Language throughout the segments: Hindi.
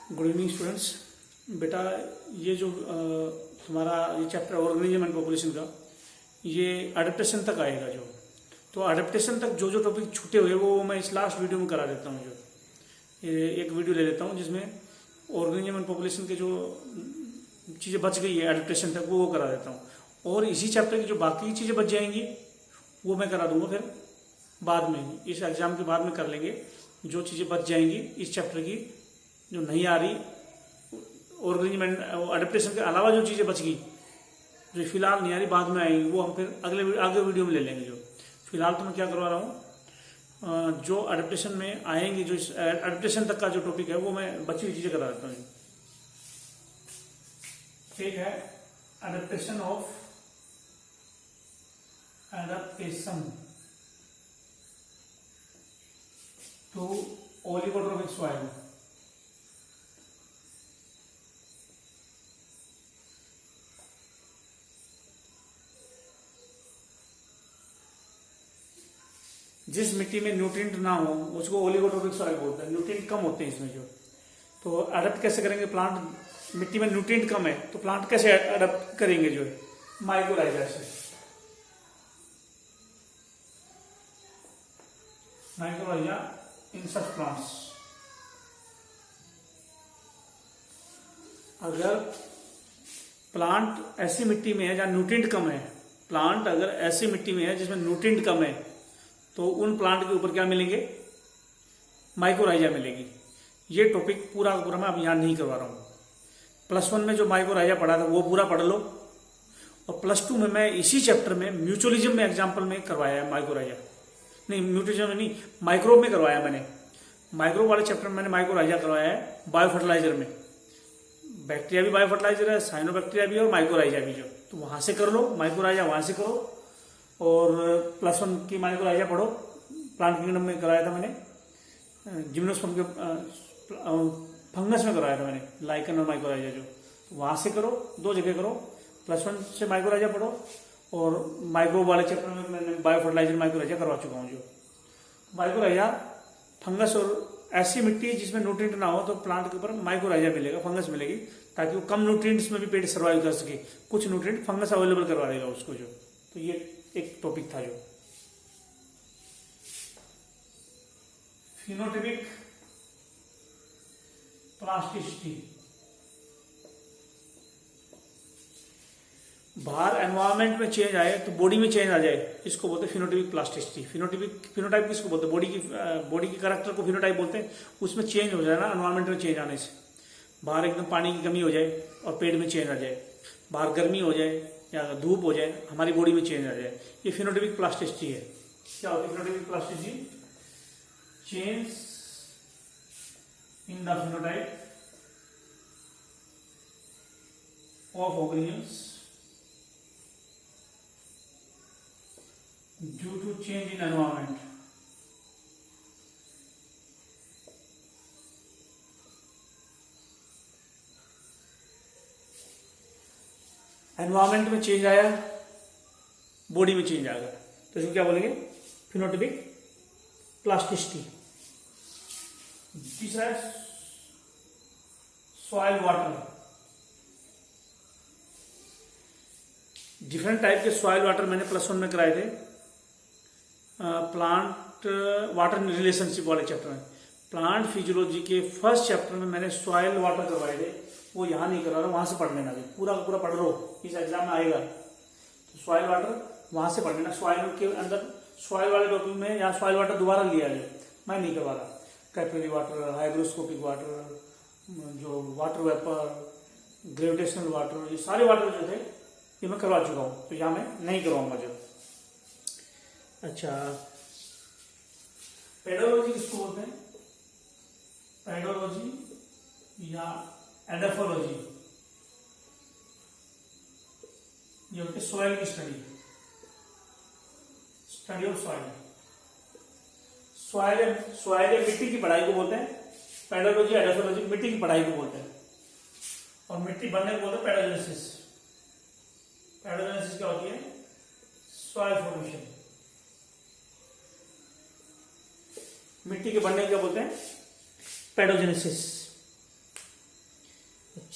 Good evening students. बेटा ये जो तुम्हारा ये चैप्टर ऑर्गेनिज्म एंड पॉपुलेशन का ये अडेप्टेशन तक आएगा। जो तो अडेप्टेशन तक जो जो टॉपिक छूटे हुए वो मैं इस लास्ट वीडियो में करा देता हूँ। जो ये एक वीडियो ले लेता हूँ जिसमें ऑर्गेनिज्म एंड पॉपुलेशन के जो चीज़ें बच गई है अडेप्टेशन तक वो करा देता हूँ, और इसी चैप्टर की जो बाकी चीज़ें बच जाएंगी वो मैं करा दूंगा फिर बाद में, इस एग्ज़ाम के बाद में कर लेंगे। जो चीज़ें बच जाएंगी इस चैप्टर की जो नहीं आ रही ऑर्गेनिज्म एंड अडेप्टेशन के अलावा जो चीज़ें बच गई जो फिलहाल नहीं आ रही बाद में आएंगी वो हम फिर आगे वीडियो में ले लेंगे। जो फिलहाल तो मैं क्या करवा रहा हूँ, जो अडेप्टेशन में आएंगी जो अडेप्टेशन तक का जो टॉपिक है वो मैं बची हुई चीज़ें करा देता हूँ। ठीक है, एडेप्टेशन टू ओलिगोट्रोपिक सॉइल। जिस मिट्टी में न्यूट्रिएंट ना हो उसको ओलिगोट्रोपिक सॉइल बोलते हैं। न्यूट्रिएंट कम होते हैं इसमें। जो तो अडेप्ट कैसे करेंगे, प्लांट मिट्टी में न्यूट्रिएंट कम है तो प्लांट कैसे अडेप्ट करेंगे, जो है माइक्रोराइजा से। माइक्रोराइजा इन सच प्लांट्स। अगर प्लांट ऐसी मिट्टी में है जहां न्यूट्रिएंट कम है, प्लांट अगर ऐसी मिट्टी में है जिसमें न्यूट्रिएंट कम है तो उन प्लांट के ऊपर क्या मिलेंगे, माइक्रोराइजा मिलेगी। ये टॉपिक पूरा का पूरा मैं अब यहाँ नहीं करवा रहा हूँ। +1 में जो माइक्रोराइजा पढ़ा था वो पूरा पढ़ लो, और +2 में मैं इसी चैप्टर में म्यूचुअलिज्म में एग्जाम्पल में करवाया है माइक्रोराइजा। नहीं, म्यूचुअलिज्म में नहीं, माइक्रोब में करवाया मैंने। माइक्रोब वाले चैप्टर में मैंने माइक्रोराइजा करवाया है बायो फर्टिलाइजर में। बैक्टीरिया भी बायो फर्टिलाइजर है, साइनोबैक्टीरिया भी और माइक्रोराइजा भी। जो तो वहां से कर लो, माइक्रोराइजा वहां से करो, और +1 की माइक्रोराइजा पढ़ो। प्लांट किंगडम में कराया था मैंने, जिम्नोस्पर्म के फंगस में कराया था मैंने, लाइकन और माइक्रोराइजा। जो तो वहां से करो, 2 जगह करो। +1 से माइक्रोराइजा पढ़ो, और माइक्रोब वाले चैप्टर में मैंने बायो फर्टिलाइजर माइक्रोराइजा करवा चुका हूँ। जो माइक्रोराइजा फंगस और ऐसी मिट्टी जिसमें न्यूट्रिएंट ना हो तो प्लांट के ऊपर माइक्रोराइजा मिलेगा, फंगस मिलेगी, ताकि वो कम न्यूट्रिएंट्स में भी पेड़ सर्वाइव कर सके। कुछ न्यूट्रिएंट फंगस अवेलेबल करवा देगा उसको। जो तो ये एक टॉपिक था। जो फिनोटाइपिक प्लास्टिसिटी, बाहर एनवायरनमेंट में चेंज आए तो बॉडी में चेंज आ जाए, इसको बोलते हैं फिनोटाइपिक प्लास्टिसिटी। फिनोटाइप किसको बोलते हैं, बॉडी की कैरेक्टर को फिनोटाइप बोलते हैं। उसमें चेंज हो जाए ना, एनवायरनमेंट में चेंज आने से। बाहर एकदम पानी की कमी हो जाए और पेड़ में चेंज आ जाए, बाहर गर्मी हो जाए या धूप हो जाए, हमारी बॉडी में चेंज आ जाए, ये फिनोटाइपिक प्लास्टिसिटी है। क्या होती है phenotypic plasticity? Change in the phenotype of organisms due to change in environment. Environment में चेंज आया, बॉडी में चेंज आ गया, तो इसको क्या बोलेंगे, फिनोटाइपिक प्लास्टिसिटी। तीसरा है सॉइल वाटर। डिफरेंट टाइप के सॉइल वाटर मैंने +1 में कराए थे, प्लांट वाटर रिलेशनशिप वाले चैप्टर में। प्लांट फिजियोलॉजी के फर्स्ट चैप्टर में मैंने सॉइल वाटर करवाए थे, वो यहाँ नहीं करवा रहा, वहां से पढ़ लेना। पूरा का पूरा पढ़ लो, इस एग्जाम में आएगा। तो सॉइल वाटर वहां से पढ़ लेना। सॉइल के अंदर सॉइल वाले टॉपिक में या सॉइल वाटर दोबारा लिया जाए, मैं नहीं करवा रहा। कैपिलरी वाटर, हाइग्रोस्कोपिक वाटर, जो वाटर वेपर, ग्रेविटेशनल वाटर, ये सारे वाटर जो थे ये मैं करवा चुका हूँ, तो यहाँ मैं नहीं करवाऊंगा। जो अच्छा, पेडोलॉजी किसको बोलते हैं? पेडोलॉजी या एडाफोलॉजी, ये होती है सॉइल की स्टडी ऑफ सॉइल। सॉइल या मिट्टी की पढ़ाई को बोलते हैं पेडोलॉजी, एडाफोलॉजी मिट्टी की पढ़ाई को बोलते हैं, और मिट्टी बनने को बोलते हैं पेडोजेनेसिस। पेडोजेनेसिस क्या होती है? Soil formation. मिट्टी के बनने को क्या बोलते हैं? पेडोजेनेसिस।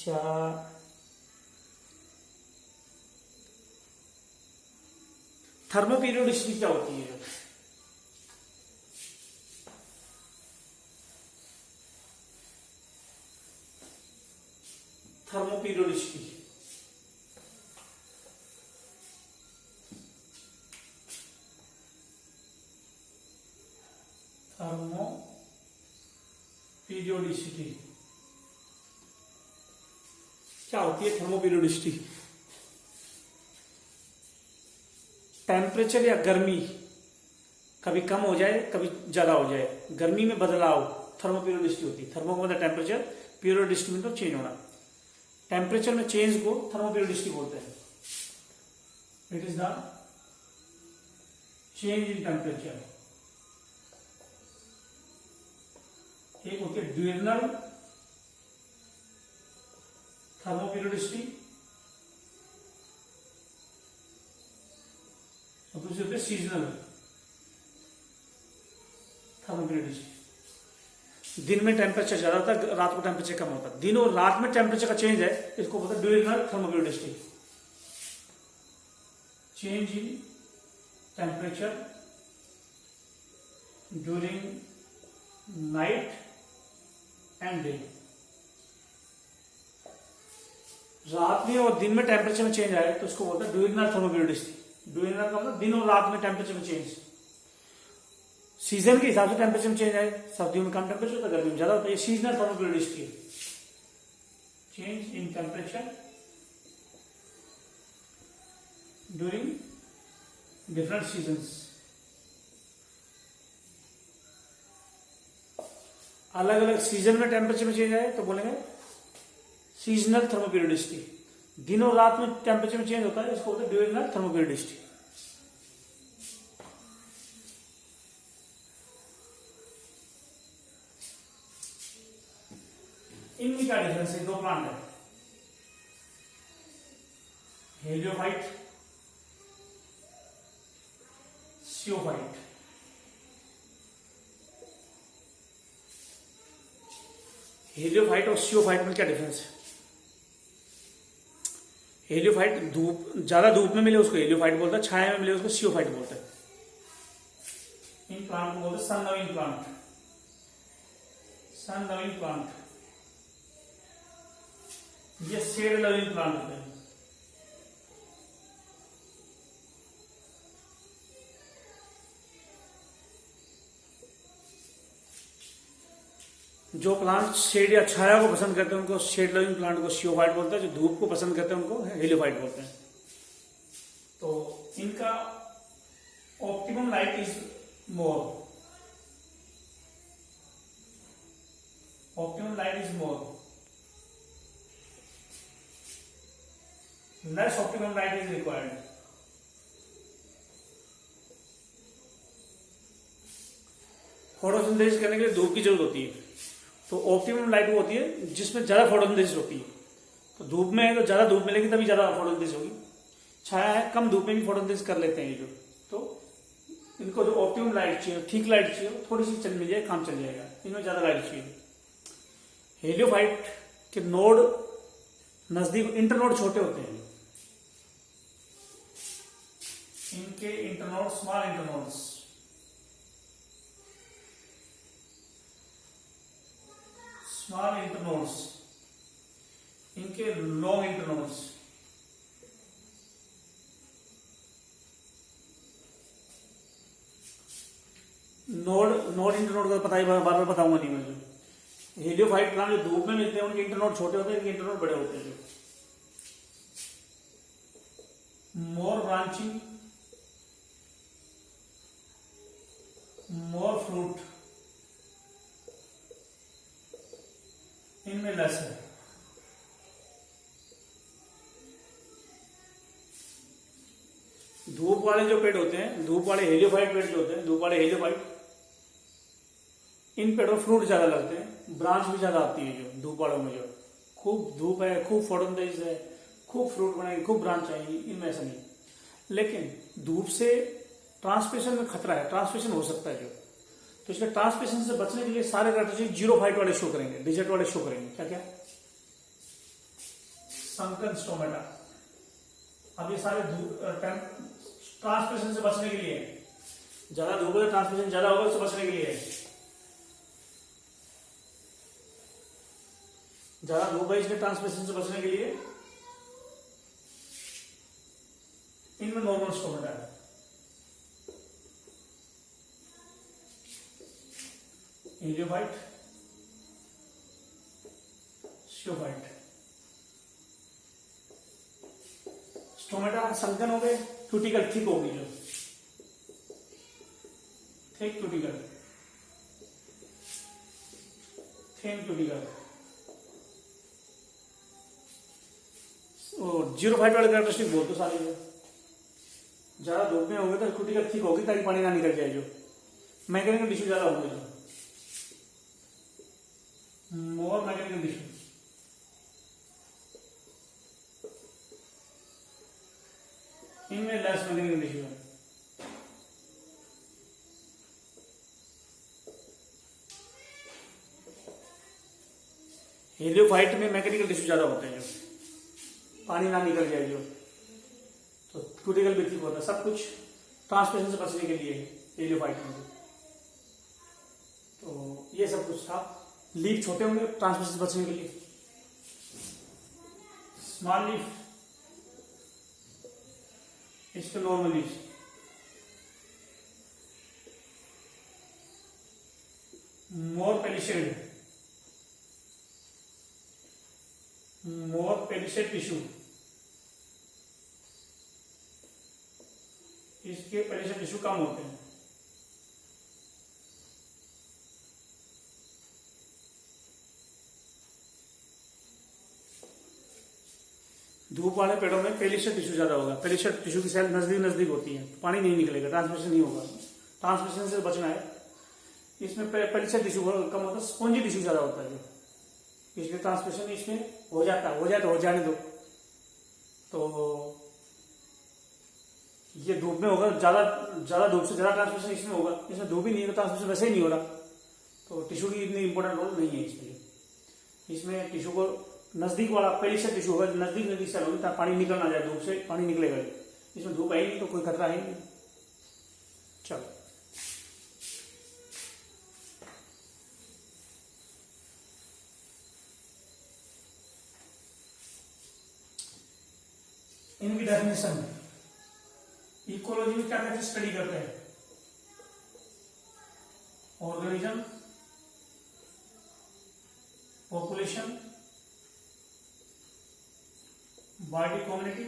अच्छा, थर्मोपीरियोडिसिटी क्या होती है? थर्मोपीरियोडिसिटी थर्मोपीरियोडिसिटी क्या होती है? थर्मोपीरियोडिसिटी टेम्परेचर या गर्मी कभी कम हो जाए कभी ज्यादा हो जाए, गर्मी में बदलाव थर्मोपीरियोडिसिटी होती है। थर्मो का मतलब टेम्परेचर, पीरियोडिसिटी में तो चेंज होना। टेम्परेचर में चेंज को थर्मोपीरियोडिसिटी बोलते हैं। It is the change in temperature. एक होती है ड्यूरनल थर्मोपीरियोडिसिटी और दूसरी होती है सीजनल थर्मोपीरियोडिसिटी। दिन में टेम्परेचर ज्यादा होता है, रात को टेम्परेचर कम होता है। दिन और रात में टेम्परेचर का चेंज है, इसको बोलते हैं diurnal thermoperiodicity. Change in temperature during night and day. रात में और दिन में टेम्परेचर में चेंज आए तो उसको बोलते हैं ड्यूरनल थर्मोपीरियोडिसिटी। ड्यूरनल का मतलब दिन और रात में टेम्परेचर में चेंज। सीजन के हिसाब से टेम्परेचर में चेंज आए, सर्दियों में कम टेम्परेचर होता है, गर्मी में ज्यादा होता है। ये सीजनल थर्मोपीरियोडिसिटी है। Change in temperature during different seasons. अलग अलग सीजन में टेम्परेचर में चेंज आए तो बोलेंगे सीजनल थर्मोपीरियोडिसिटी। दिन और रात में टेम्परेचर में चेंज होता है, इसको बोलते हैं ड्यूरनल थर्मोपीरियोडिसिटी। इनमें क्या डिफरेंस है? दो प्लांट है, हेलियोफाइट, सियोफाइट। हेलियोफाइट और सियोफाइट में क्या डिफरेंस है? हेलियोफाइट धूप, ज्यादा धूप में मिले उसको हेलियोफाइट बोलता है, छाया में मिले उसको सियोफाइट बोलता है। इन प्लांट को बोलते हैं sun loving plant. Sun loving plant, ये शेड लविंग प्लांट होते हैं। जो प्लांट शेड या छाया को पसंद करते हैं उनको शेड लविंग प्लांट को सियोफाइट बोलता है। जो धूप को पसंद करते हैं उनको हेलियोफाइट बोलते हैं। तो इनका optimum light is more, optimum light is more, less optimum light is required. Photosynthesis करने के लिए धूप की जरूरत होती है। तो ऑप्टिमम लाइट वो होती है जिसमें ज्यादा फोटोसिंथेसिस होती है। तो धूप में है तो ज्यादा धूप मिलेगी तभी ज्यादा फोटोसिंथेसिस होगी। छाया है, कम धूप में भी फोटोसिंथेसिस कर लेते हैं ये जो। तो इनको जो ऑप्टिमम लाइट चाहिए, ठीक लाइट चाहिए, थोड़ी सी चल मिल जाए काम चल जाएगा। इनमें ज्यादा लाइट चाहिए। हेलियोफाइट के नोड नजदीक, इंटरनोड छोटे होते हैं। इनके internode small internodes, small internodes, इनके लॉन्ग इंटरनोड्स। नोड इंटरनोड का पता ही बार बार बताऊंगा नहीं मैं। जो हेलियोफाइट प्लांट जो धूप में मिलते हैं उनके इंटरनोड छोटे होते हैं, इनके इंटरनोड बड़े होते हैं। जो मोर ब्रांचिंग, मोर फ्रूट, इनमें लेस है। धूप वाले जो पेड़ होते हैं, धूप वाले हेलियोफाइट पेड़ जो होते हैं, धूप वाले हेलियोफाइट, इन पेड़ों फ्रूट ज्यादा लगते हैं, ब्रांच भी ज्यादा आती है। जो धूप वालों में जो खूब धूप है, खूब फोटोसिंथेसिस है, खूब फ्रूट बनाएंगे, खूब ब्रांच आएगी, इनमें ऐसा नहीं। लेकिन धूप से ट्रांसपिरेशन में खतरा है, ट्रांसपिरेशन हो सकता है जो। तो इसलिए ट्रांसपिरेशन से बचने के लिए सारे राइट्रोजन जीरो फाइट वाले शो करेंगे, डिजिट वाले शो करेंगे। क्या क्या? Sunken stomata. अब ये सारे ट्रांसमिशन से बचने के लिए, ज्यादा धूप है ट्रांसमिशन ज्यादा होगा, उससे बचने के लिए, ज्यादा धूप है इसलिए ट्रांसमिशन से बचने के लिए इनमें नॉर्मल स्टोमेटा है। इलियोफाइट, स्टियोफाइट। स्टोमेटा संकन हो गए, क्यूटिकल थिक होगी, जो थिक क्यूटिकल, थिन क्यूटिकल। और जीरोफाइट वाले कैरेक्टरिस्टिक बोल तो सारे, ज्यादा धूप में होंगे तो क्यूटिकल थिक होगी ताकि पानी ना निकल जाए, जो मैकेनिकल टिश्यू ज्यादा होंगे, जो मोर मैकेनिकल टिश्यू। इनमें लेस मैकेनिकल टिश्यू है। हेलियोफाइट में मैकेनिकल टिश्यू ज्यादा होते हैं, जो पानी ना निकल जाए, जो तो क्यूटिकल भी ठीक होता है। सब कुछ ट्रांसमिशन से बचने के लिए हेलियोफाइट में। तो ये सब कुछ था। लीफ छोटे होंगे ट्रांसमिशन से बचने के लिए। स्मॉल लीफ, इसके नॉर्मल लीफ। मोर पेलिसेड, मोर पेलिसेड टिश्यू, इसके पेलिसेड टिश्यू कम होते हैं। धूप वाले पेड़ों में पेलिसेड टिश्यू ज्यादा होगा। पेलिसेड टिश्यू की सेल नजदीक नजदीक होती है, पानी नहीं निकलेगा, ट्रांसमिशन नहीं होगा। ट्रांसमिशन से बचना है। इसमें पेलिसेड टिश्यू कम होता है, स्पॉन्जी टिश्यू ज्यादा होता है, जो इसलिए ट्रांसमिशन इसमें हो जाता है। हो जाए तो हो जाने दो। तो ये धूप में होगा, ज्यादा धूप से ज्यादा ट्रांसमिशन इसमें होगा। इसमें धूप ही नहीं है तो ट्रांसमिशन वैसे ही नहीं हो रहा, तो टिश्यू की इतनी इंपॉर्टेंट रोल नहीं है इसमें। इसमें टिश्यू को नजदीक वाला पेलिसेड टिश्यू होगा, नजदीक नजदीक सेल होगी ताकि पानी निकल ना जाए, धूप से पानी निकलेगा। इसमें धूप है ही नहीं तो कोई खतरा है नहीं। चलो, इनकी डेफिनेशन इकोलॉजी में क्या क्या स्टडी करते हैं? Organism, population, body community,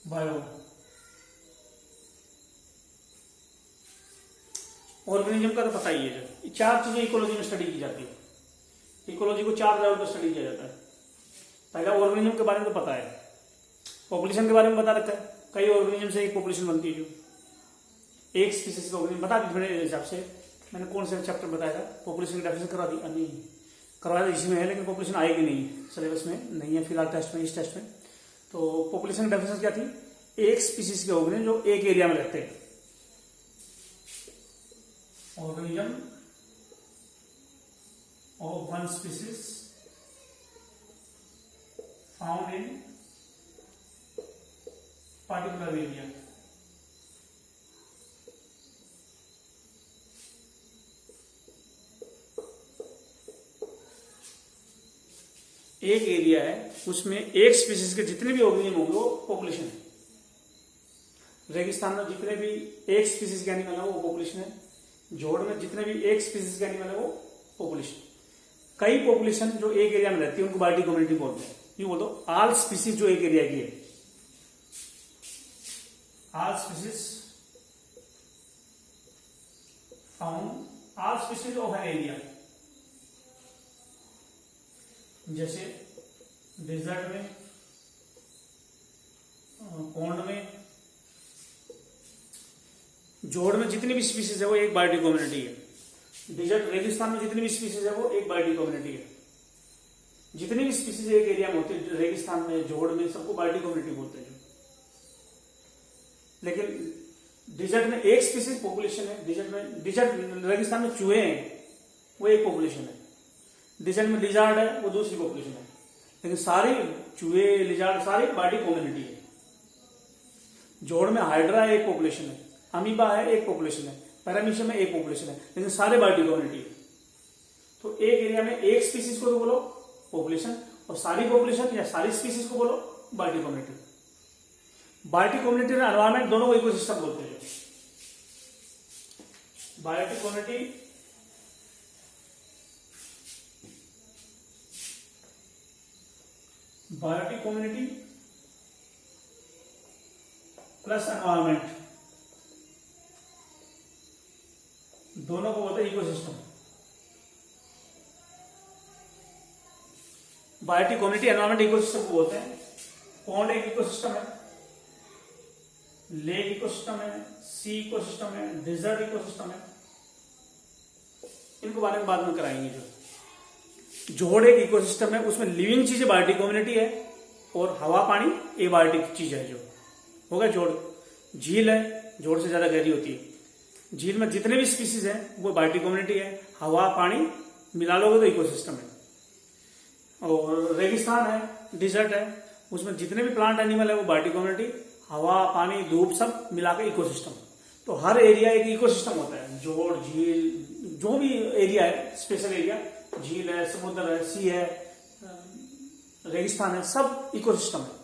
bio. Organism का तो पता ही है, जो चार चीजें इकोलॉजी में स्टडी की जाती है। इकोलॉजी को चार लेवल पर स्टडी किया जाता है। पहला ऑर्गेनिज्म के बारे में तो पता है, पॉपुलेशन के बारे में बता रखा है। कई ऑर्गेनिज्म से एक पॉपुलेशन बनती है, जो एक स्पीसीज का ऑर्गेनिज्म बता दी मेरे हिसाब से। मैंने कौन से चैप्टर बताया था? पॉपुलेशन की डेफिनेशन करवा दी? नहीं करवाया, इसी में है, लेकिन पॉपुलेशन आएगी नहीं, सिलेबस में नहीं है फिलहाल, टेस्ट में, इस टेस्ट में। तो पॉपुलेशन की डेफिनेशन क्या थी? एक स्पीसीज के ऑर्गेनिज्म जो एक एरिया में रहते हैं। Organism of one species found in particular area। एक एरिया है, उसमें एक स्पीसीज के जितने भी ऑर्गेनिज्म होंगे वो पॉपुलेशन है। रेगिस्तान में जितने भी एक स्पीसीज के एनिमल है वो पॉपुलेशन है। जोड़ में जितने भी एक स्पीसीज के एनिमल है वो पॉपुलेशन। कई पॉपुलेशन जो एक एरिया में रहती है उनको बायोटिक कम्युनिटी बोलते हैं। यूं बोल दो, ऑल स्पीसीज जो एक एरिया की है, all species found, all species of an area. जैसे डेजर्ट में, पॉन्ड में, जोड़ में जितनी भी स्पीसीज है वो एक बायोटिक कम्युनिटी है। डेजर्ट रेगिस्तान में जितनी भी स्पीसीज है वो एक बायोटिक कम्युनिटी है। जितनी भी स्पीसीज एक एरिया में होती है, रेगिस्तान में, जोड़ में, सबको बायोटिक कम्युनिटी बोलते हैं। लेकिन डेजर्ट में एक स्पीसीज पॉपुलेशन है। डेजर्ट रेगिस्तान में चूहे हैं, वो एक पॉपुलेशन है। डिसेंट में लिजार्ड है, वो दूसरी पॉपुलेशन है। लेकिन सारी चूहे लिजार्ड सारी बायोटिक कम्युनिटी है। जोड़ में हाइड्रा है, एक पॉपुलेशन है, अमीबा है, एक पॉपुलेशन है, पैरामीशियम में एक पॉपुलेशन है, लेकिन सारे बायोटिक कम्युनिटी है। तो एक एरिया में एक स्पीसीज को तो बोलो पॉपुलेशन, और सारी पॉपुलेशन या सारी स्पीसीज को बोलो बायोटिक कम्युनिटी। बायोटिक कम्युनिटी और एनवायरमेंट दोनों को इकोसिस्टम बोलते हैं। बायोटिक कम्युनिटी प्लस एनवायरमेंट दोनों को बोलते हैं ecosystem. Biotic community environment ecosystem को बोलते हैं। पॉन्ड एक इकोसिस्टम है, लेक इकोसिस्टम है, सी इकोसिस्टम है, डेजर्ट इकोसिस्टम है। इनको बारे में बाद में कराएंगे। जो जोड़ एक इकोसिस्टम है, उसमें लिविंग चीजें बायोटिक कम्युनिटी है, और हवा पानी ए बायोटिक चीज है। जो होगा जोड़, झील है, जोड़ से ज्यादा गहरी होती है। झील में जितने भी स्पीसीज हैं वो बायोटिक कम्युनिटी है। हवा पानी मिला लोगे तो इकोसिस्टम है। और रेगिस्तान है, डिजर्ट है, उसमें जितने भी प्लांट एनिमल है वो बायोटिक कम्युनिटी। हवा पानी धूप सब मिला के इकोसिस्टम। तो हर एरिया एक इकोसिस्टम होता है। जोड़ झील जो भी एरिया है, स्पेशल एरिया, झील है, समुद्र है, सी है, रेगिस्तान है, सब इकोसिस्टम है।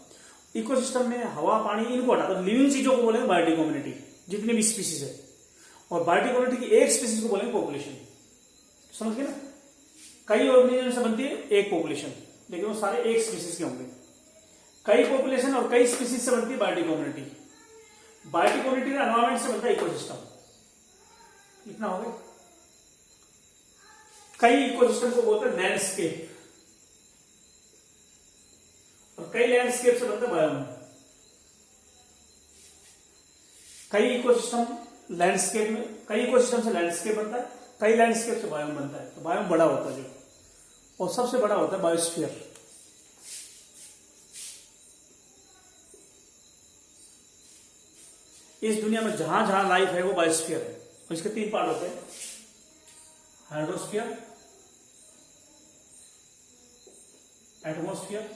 इकोसिस्टम में हवा पानी इनको हटा तो लिविंग चीजों को बोलेंगे बायोटिक कम्युनिटी, जितनी भी स्पीसीज है। और बायोटिक कम्युनिटी की एक स्पीसीज को बोलेंगे पॉपुलेशन। समझ गए ना? कई ऑर्गेनिज्म से बनती है एक पॉपुलेशन, लेकिन वो सारे एक स्पीसीज के होंगे। कई पॉपुलेशन और कई स्पीसीज से बनती है बायोटिक कम्युनिटी। बायोटिक कम्युनिटी का एनवायरमेंट से बनता है इकोसिस्टम। इतना हो गया। कई इकोसिस्टम को बोलते हैं लैंडस्केप, और कई लैंडस्केप से बनता है बायोम। कई इकोसिस्टम लैंडस्केप में, कई इकोसिस्टम से लैंडस्केप बनता है, कई लैंडस्केप से बायोम बनता है। तो बायोम बड़ा होता है जो, और सबसे बड़ा होता है बायोस्फीयर। इस दुनिया में जहां जहां लाइफ है वो बायोस्फीयर है। और इसके 3 पार्ट होते हैं, हाइड्रोस्फीयर, एटमॉस्फेयर,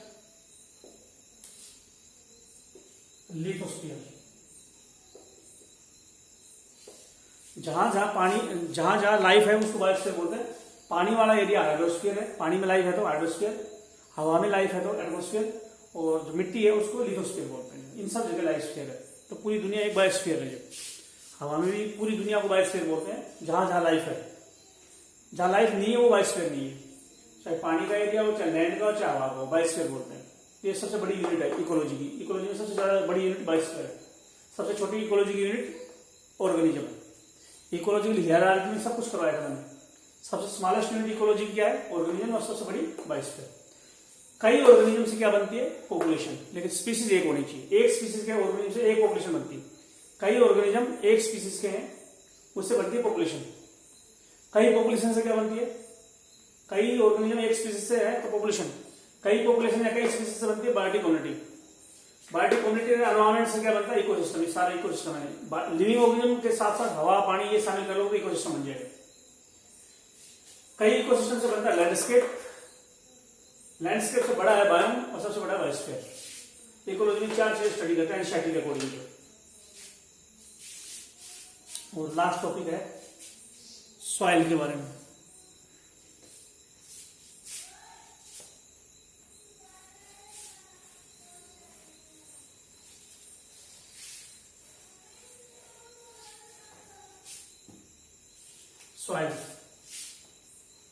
लिथोस्फीयर। जहां जहां लाइफ है उसको बायोस्फीयर बोलते हैं। पानी वाला एरिया हाइड्रोस्फीयर है, पानी में लाइफ है तो हाइड्रोस्फीयर, हवा में लाइफ है तो एटमॉस्फेयर, और जो मिट्टी है उसको लिथोस्फीयर बोलते हैं। इन सब जगह लाइफस्फीयर है। तो पूरी दुनिया एक बायोस्फीयर है। जो हवा में भी पूरी दुनिया को बायोस्फीयर बोलते हैं। जहां जहां लाइफ है, जहां लाइफ नहीं है वो बायोस्फीयर नहीं है। चाहे पानी का एरिया हो, चाहे लैंड का हो, चाहे हवा का हो, बायोस्फीयर बोलते हैं। ये सबसे बड़ी यूनिट है इकोलॉजी की। इकोलॉजी में सबसे ज्यादा बड़ी यूनिट बायोस्फीयर है। सबसे छोटी इकोलॉजी की यूनिट ऑर्गेनिज्म है। इकोलॉजिकल हियरार्की में सब कुछ करवाया था मैंने। सबसे स्मॉलेस्ट यूनिट इकोलॉजी की क्या है? ऑर्गेनिज्म, और सबसे बड़ी बायोस्फीयर। कई ऑर्गेनिज्म से क्या बनती है? पॉपुलेशन, लेकिन स्पीसीज एक होनी चाहिए। एक स्पीसीज के ऑर्गेनिज्म से एक पॉपुलेशन बनती है। कई ऑर्गेनिज्म एक स्पीसीज के हैं, उससे बनती है पॉपुलेशन। कई पॉपुलेशन से क्या बनती है? कई ऑर्गेनिज्म एक स्पीसीज से है तो पॉपुलेशन। कई पॉपुलेशन या कई स्पीसीज से बनती है biotic community. Biotic community environment से क्या बनता है? इकोसिस्टम। ये सारा इकोसिस्टम है। लिविंग ऑर्गेनिज्म के साथ साथ हवा पानी ये शामिल कर लो तो इकोसिस्टम बन जाएगा। कई इकोसिस्टम से बनता है लैंडस्केप। लैंडस्केप से बड़ा है बायोम, और सबसे बड़ा है बायोस्फीयर। इकोलॉजी में 4 चीजें स्टडी करते हैं एनसीईआरटी के अकॉर्डिंग। और लास्ट टॉपिक है सॉइल के बारे में। सॉइल,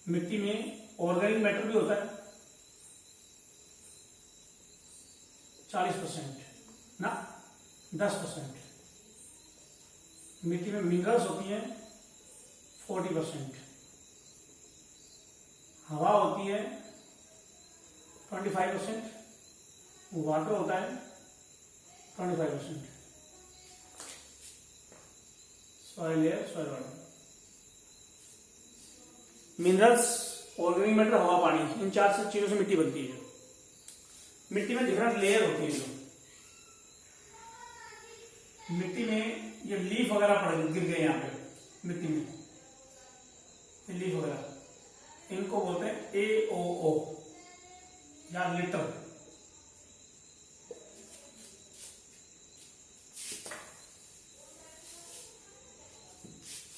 मिट्टी में ऑर्गेनिक मैटर भी होता है 40% ना 10%। मिट्टी में मिनरल्स होती हैं 40%। हवा होती है 25%। वाटर होता है 25%। Soil air soil water. Minerals, organic matter, हवा पानी, इन 4 चीजों से मिट्टी बनती है। मिट्टी में डिफरेंट लेयर होती है। मिट्टी में ये लीफ वगैरह पड़ गिर गए यहाँ पे मिट्टी में, लीफ वगैरह, इनको बोलते हैं AOO या लिटर।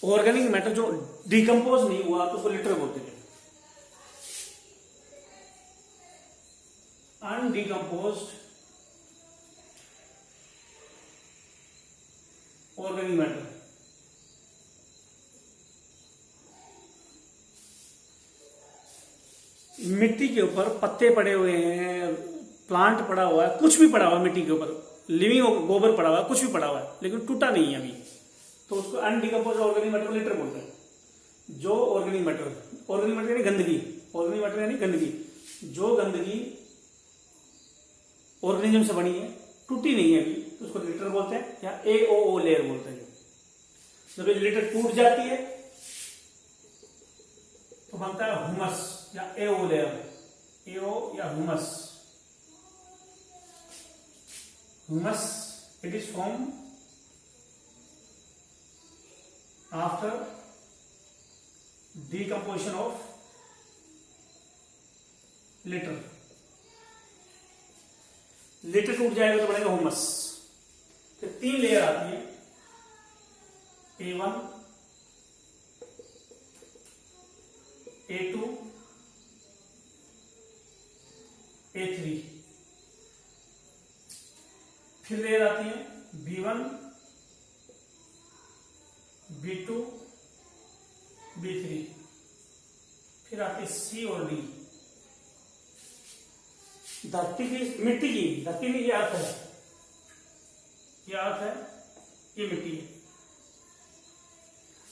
ऑर्गेनिक मैटर जो डिकम्पोज नहीं हुआ तो उसको लिटर बोलते हैं। अनडिकम्पोज्ड ऑर्गेनिक मैटर मिट्टी के ऊपर पत्ते पड़े हुए हैं, प्लांट पड़ा हुआ है, कुछ भी पड़ा हुआ है मिट्टी के ऊपर, लिविंग गोबर पड़ा हुआ है, कुछ भी पड़ा हुआ है लेकिन टूटा नहीं है अभी, तो उसको अनडिकम्पोज ऑर्गेनिक मैटर को लिटर बोलते हैं। जो ऑर्गेनिक मैटर यानी गंदगी, ऑर्गेनिक मैटर यानी गंदगी, जो गंदगी ऑर्गेनिज्म से बनी है, टूटी नहीं है अभी, तो उसको लिटर बोलते हैं या AOO लेयर बोलते हैं। जब ये लिटर टूट जाती है तो बनता है ह्यूमस या AO लेयर, AO या humus. Humus it is form after decomposition of litre. Litre टूट जाएगा तो बनेगा ह्यूमस। तो 3 लेयर आती है, A1, A2, A3। फिर लेयर आती है B1, B2, B3। फिर आती है C और D। धरती की, मिट्टी की, धरती में ये अर्थ है, ये अर्थ है, ये मिट्टी है।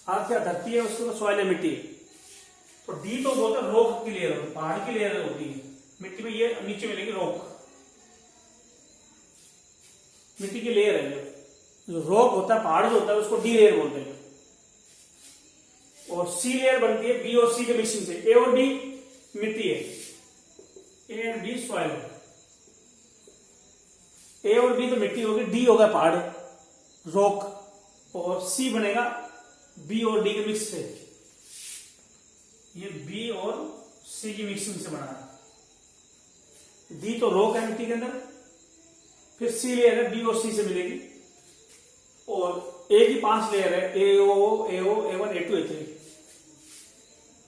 अर्थ या धरती है, उसके बाद सॉइल है, मिट्टी है। तो डी तो बोलते हैं रॉक की लेयर होती है, पहाड़ की लेयर होती है मिट्टी में, ये नीचे मिलेगी रॉक, मिट्टी की लेयर है। जो रॉक होता है, पहाड़ जो होता है, उसको डी लेयर बोलते हैं। और सी लेयर बनती है बी और सी के मिक्सिंग से। ए और बी मिट्टी है, ए एंड बी सॉइल है। ए और बी तो मिट्टी होगी, डी होगा पहाड़, रॉक, और सी बनेगा बी और डी के मिक्स से। ये बी और सी की मिक्सिंग से बना है। डी तो रॉक है मिट्टी के अंदर, फिर सी लेयर है, बी और सी से मिलेगी, और ए की 5 लेयर है, AO, A1, A2, A3।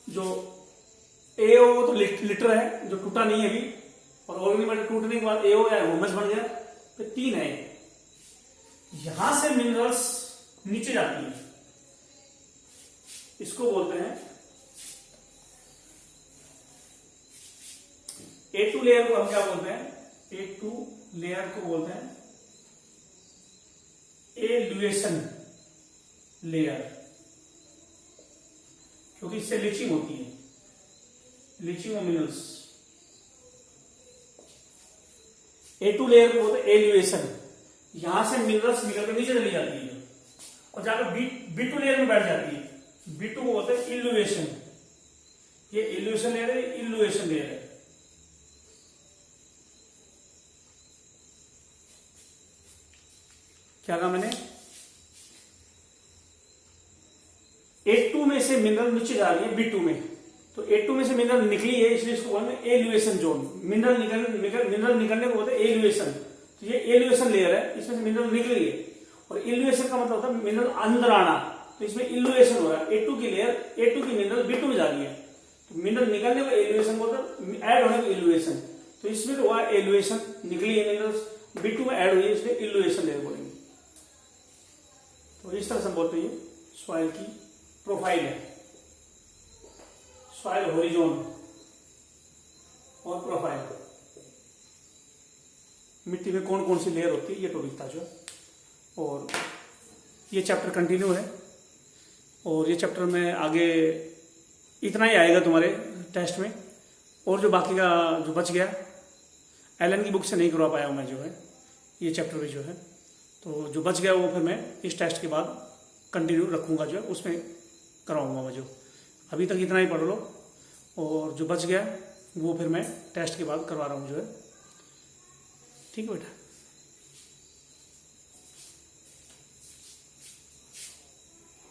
जो AO तो लिटर है, जो टूटा नहीं है अभी, और ऑर्गेनिक मैटर टूटने के बाद AO या ह्यूमस बन गया। फिर 3 है, यहां से मिनरल्स नीचे जाती है, इसको बोलते हैं A2 लेयर को हम क्या बोलते हैं, A2 लेयर को बोलते हैं एल्यूएशन लेयर, क्योंकि इससे लीचिंग होती है, leaching of minerals. A2 layer को बोलते हैं एल्यूएशन, यहां से मिनरल्स निकल कर नीचे चली जाती है और जाकर B2 लेयर में बैठ जाती है। B2 को बोलते हैं इल्यूएशन। ये इल्यूएशन लेयर है, इल्यूएशन लेयर है। क्या कहा मैंने, A2 में से मिनरल नीचे जा रही है B2 में, तो A2 में से मिनरल निकली है, इसलिए इसको बोलते हैं एल्यूएशन जोन। मिनरल निकलने को बोलते हैं एल्यूएशन। तो ये एल्यूएशन लेयर है, इसमें से मिनरल निकली है, और इल्यूएशन का मतलब होता है मिनरल अंदर आना, तो इसमें इल्यूएशन हो रहा है। A2 की लेयर, A2 की मिनरल B2 में जा रही है, तो मिनरल निकलने को एल्यूएशन बोलते हैं, ऐड होने को इल्यूएशन। तो इसमें तो हुआ एल्यूएशन, निकली है मिनरल्स, B2 में ऐड हुई है, इसलिए इल्यूएशन लेयर बोलेंगे। तो इस तरह से बोलते हैं सॉइल की प्रोफाइल है, सॉइल हॉरिजॉन और प्रोफाइल। मिट्टी में कौन कौन सी लेयर होती है, ये टॉपिक था जो, और ये चैप्टर कंटिन्यू है, और ये चैप्टर में आगे इतना ही आएगा तुम्हारे टेस्ट में, और जो बाकी का जो बच गया एलन की बुक से नहीं करवा पाया हूँ मैं, जो है ये चैप्टर भी जो है, तो जो बच गया वो फिर मैं इस टेस्ट के बाद कंटिन्यू रखूँगा, जो है उसमें करवाऊँगा मैं। जो अभी तक इतना ही पढ़ लो, और जो बच गया वो फिर मैं टेस्ट के बाद करवा रहा हूँ, जो है। ठीक है बेटा।